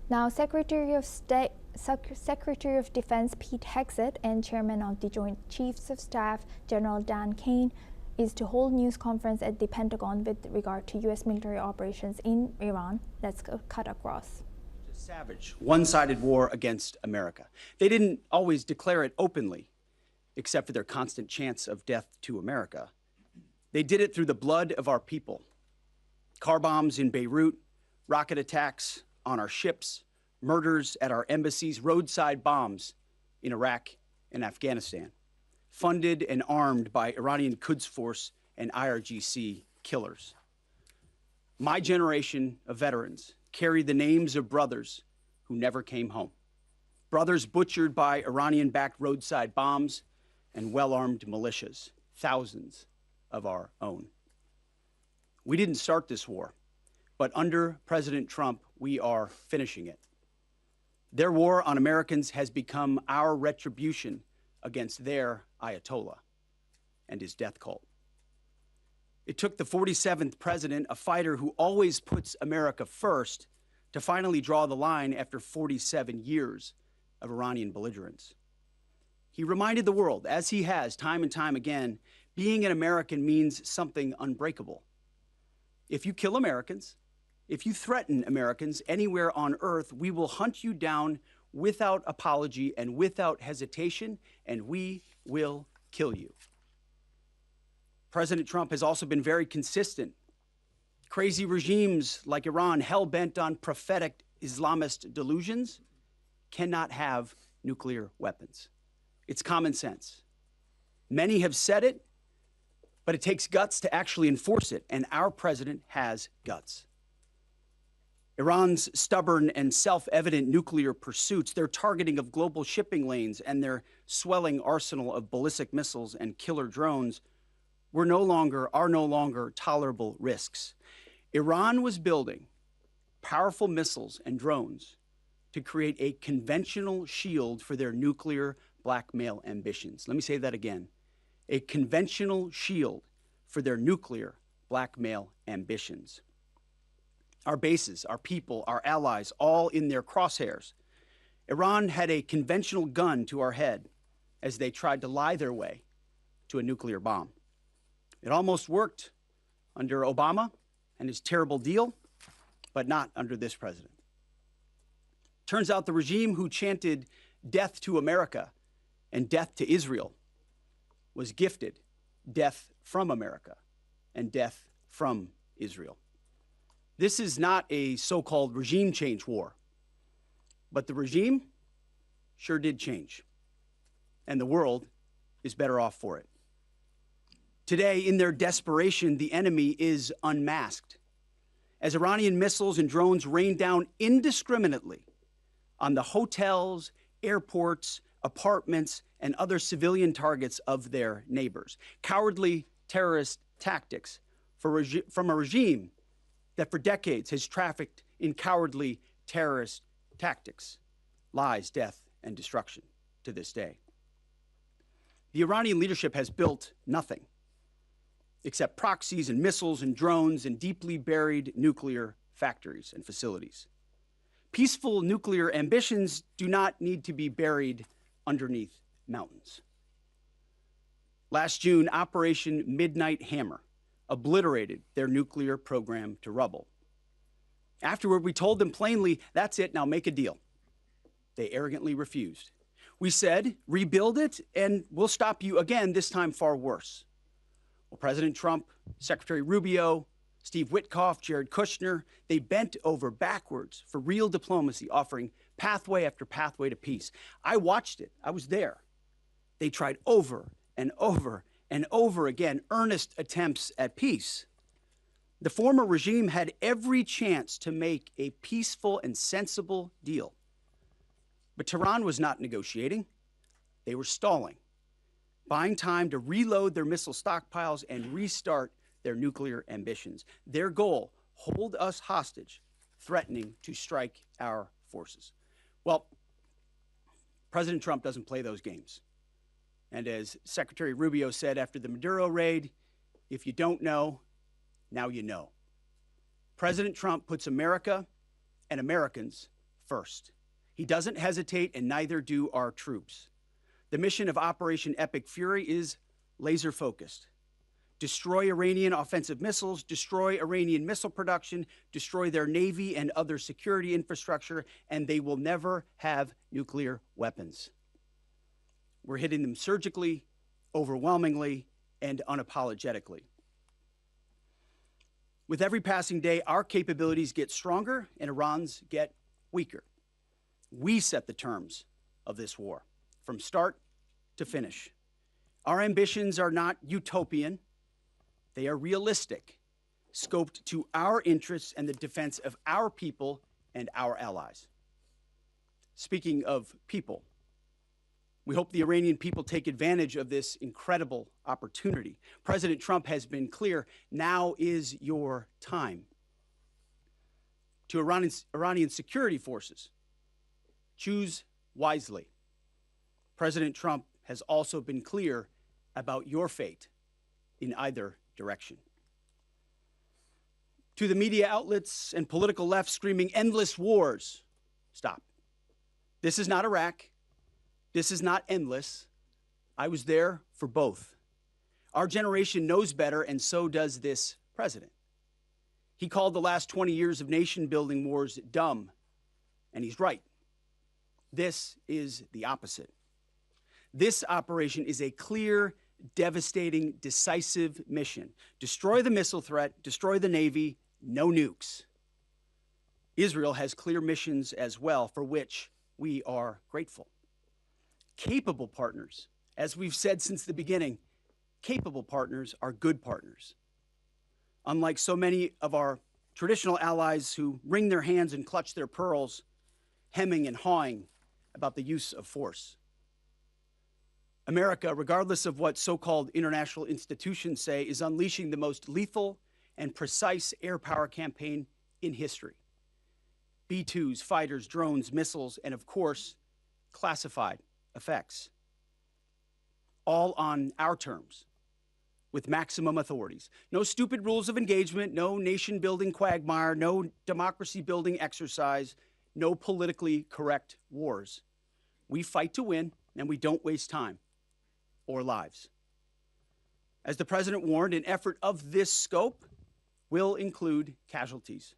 Now, Secretary of Defense Pete Hegseth and Chairman of the Joint Chiefs of Staff General Dan Caine is to hold news conference at the Pentagon with regard to U.S. military operations in Iran. Let's cut across. A savage, one-sided war against America. They didn't always declare it openly, except for their constant chants of death to America. They did it through the blood of our people. Car bombs in Beirut, rocket attacks on our ships, murders at our embassies, roadside bombs in Iraq and Afghanistan, funded and armed by Iranian Quds Force and IRGC killers. My generation of veterans carry the names of brothers who never came home, brothers butchered by Iranian-backed roadside bombs and well-armed militias, thousands of our own. We didn't start this war, but under President Trump, we are finishing it. Their war on Americans has become our retribution against their Ayatollah and his death cult. It took the 47th president, a fighter who always puts America first, to finally draw the line after 47 years of Iranian belligerence. He reminded the world, as he has time and time again, being an American means something unbreakable. If you kill Americans, if you threaten Americans anywhere on earth, we will hunt you down without apology and without hesitation, and we will kill you. President Trump has also been very consistent. Crazy regimes like Iran, hell-bent on prophetic Islamist delusions, cannot have nuclear weapons. It's common sense. Many have said it, but it takes guts to actually enforce it, and our president has guts. Iran's stubborn and self-evident nuclear pursuits, their targeting of global shipping lanes, and their swelling arsenal of ballistic missiles and killer drones are no longer tolerable risks. Iran was building powerful missiles and drones to create a conventional shield for their nuclear blackmail ambitions. Let me say that again. A conventional shield for their nuclear blackmail ambitions. Our bases, our people, our allies, all in their crosshairs. Iran had a conventional gun to our head as they tried to lie their way to a nuclear bomb. It almost worked under Obama and his terrible deal, but not under this president. Turns out the regime who chanted death to America and death to Israel was gifted death from America and death from Israel. This is not a so-called regime change war, but the regime sure did change, and the world is better off for it. Today, in their desperation, the enemy is unmasked. As Iranian missiles and drones rain down indiscriminately on the hotels, airports, apartments, and other civilian targets of their neighbors. Cowardly terrorist tactics from a regime that for decades has trafficked in cowardly terrorist tactics, lies, death, and destruction to this day. The Iranian leadership has built nothing except proxies and missiles and drones and deeply buried nuclear factories and facilities. Peaceful nuclear ambitions do not need to be buried underneath mountains. Last June, Operation Midnight Hammer obliterated their nuclear program to rubble. Afterward, we told them plainly, that's it, now make a deal. They arrogantly refused. We said, rebuild it, and we'll stop you again, this time far worse. Well, President Trump, Secretary Rubio, Steve Witkoff, Jared Kushner, they bent over backwards for real diplomacy, offering pathway after pathway to peace. I watched it. I was there. They tried over and over and over again earnest attempts at peace. The former regime had every chance to make a peaceful and sensible deal. But Tehran was not negotiating. They were stalling, buying time to reload their missile stockpiles and restart their nuclear ambitions. Their goal, hold us hostage, threatening to strike our forces. Well, President Trump doesn't play those games. And as Secretary Rubio said after the Maduro raid, if you don't know, now you know. President Trump puts America and Americans first. He doesn't hesitate, and neither do our troops. The mission of Operation Epic Fury is laser-focused. Destroy Iranian offensive missiles, destroy Iranian missile production, destroy their navy and other security infrastructure, and they will never have nuclear weapons. We're hitting them surgically, overwhelmingly, and unapologetically. With every passing day, our capabilities get stronger and Iran's get weaker. We set the terms of this war, from start to finish. Our ambitions are not utopian. They are realistic, scoped to our interests and the defense of our people and our allies. Speaking of people, we hope the Iranian people take advantage of this incredible opportunity. President Trump has been clear, now is your time. To Iranian security forces, choose wisely. President Trump has also been clear about your fate in either direction. To the media outlets and political left screaming endless wars, stop. This is not Iraq. This is not endless. I was there for both. Our generation knows better, and so does this president. He called the last 20 years of nation-building wars dumb, and he's right. This is the opposite. This operation is a clear, devastating, decisive mission. Destroy the missile threat, destroy the Navy, no nukes. Israel has clear missions as well, for which we are grateful. Capable partners, as we've said since the beginning, capable partners are good partners. Unlike so many of our traditional allies who wring their hands and clutch their pearls, hemming and hawing about the use of force. America, regardless of what so-called international institutions say, is unleashing the most lethal and precise air power campaign in history. B-2s, fighters, drones, missiles, and of course, classified effects. All on our terms, with maximum authorities. No stupid rules of engagement, no nation-building quagmire, no democracy-building exercise, no politically correct wars. We fight to win, and we don't waste time or lives. As the president warned, an effort of this scope will include casualties.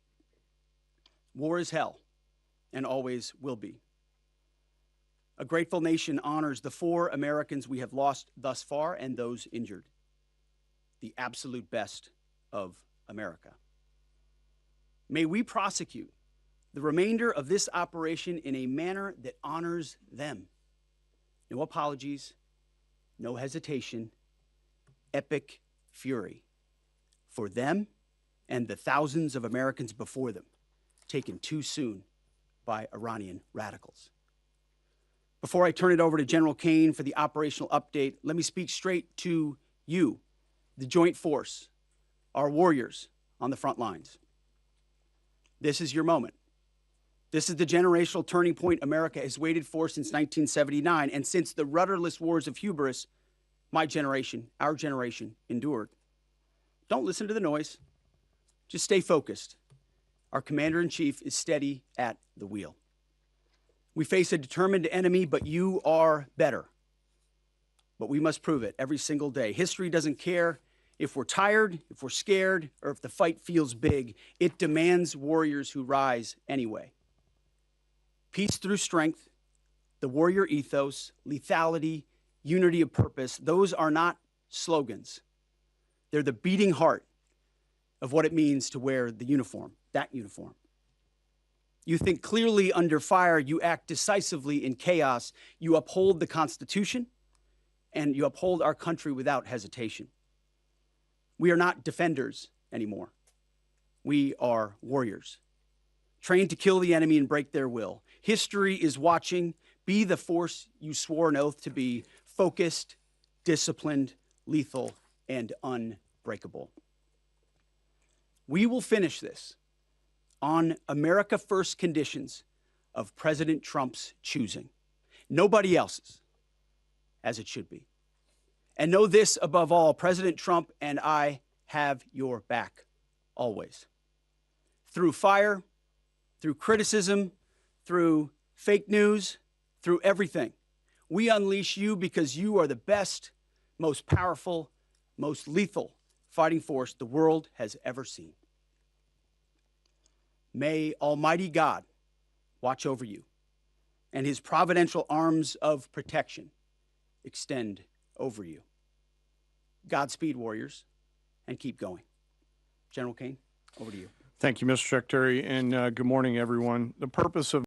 War is hell, and always will be. A grateful nation honors the 4 Americans we have lost thus far and those injured. The absolute best of America. May we prosecute the remainder of this operation in a manner that honors them. No apologies, no hesitation, epic fury for them and the thousands of Americans before them, taken too soon by Iranian radicals. Before I turn it over to General Caine for the operational update, let me speak straight to you, the Joint Force, our warriors on the front lines. This is your moment. This is the generational turning point America has waited for since 1979, and since the rudderless wars of hubris my generation, our generation, endured. Don't listen to the noise. Just stay focused. Our commander-in-chief is steady at the wheel. We face a determined enemy, but you are better. But we must prove it every single day. History doesn't care if we're tired, if we're scared, or if the fight feels big. It demands warriors who rise anyway. Peace through strength, the warrior ethos, lethality, unity of purpose, those are not slogans. They're the beating heart of what it means to wear the uniform, that uniform. You think clearly under fire, you act decisively in chaos, you uphold the Constitution, and you uphold our country without hesitation. We are not defenders anymore. We are warriors, trained to kill the enemy and break their will. History is watching. Be the force you swore an oath to be, focused, disciplined, lethal, and unbreakable. We will finish this on America First conditions of President Trump's choosing. Nobody else's, as it should be. And know this above all, President Trump and I have your back, always. Through fire, through criticism, through fake news, through everything. We unleash you because you are the best, most powerful, most lethal fighting force the world has ever seen. May Almighty God watch over you, and his providential arms of protection extend over you. Godspeed, warriors, and keep going. General Caine, over to you. Thank you, Mr. Secretary, and good morning, everyone. The purpose of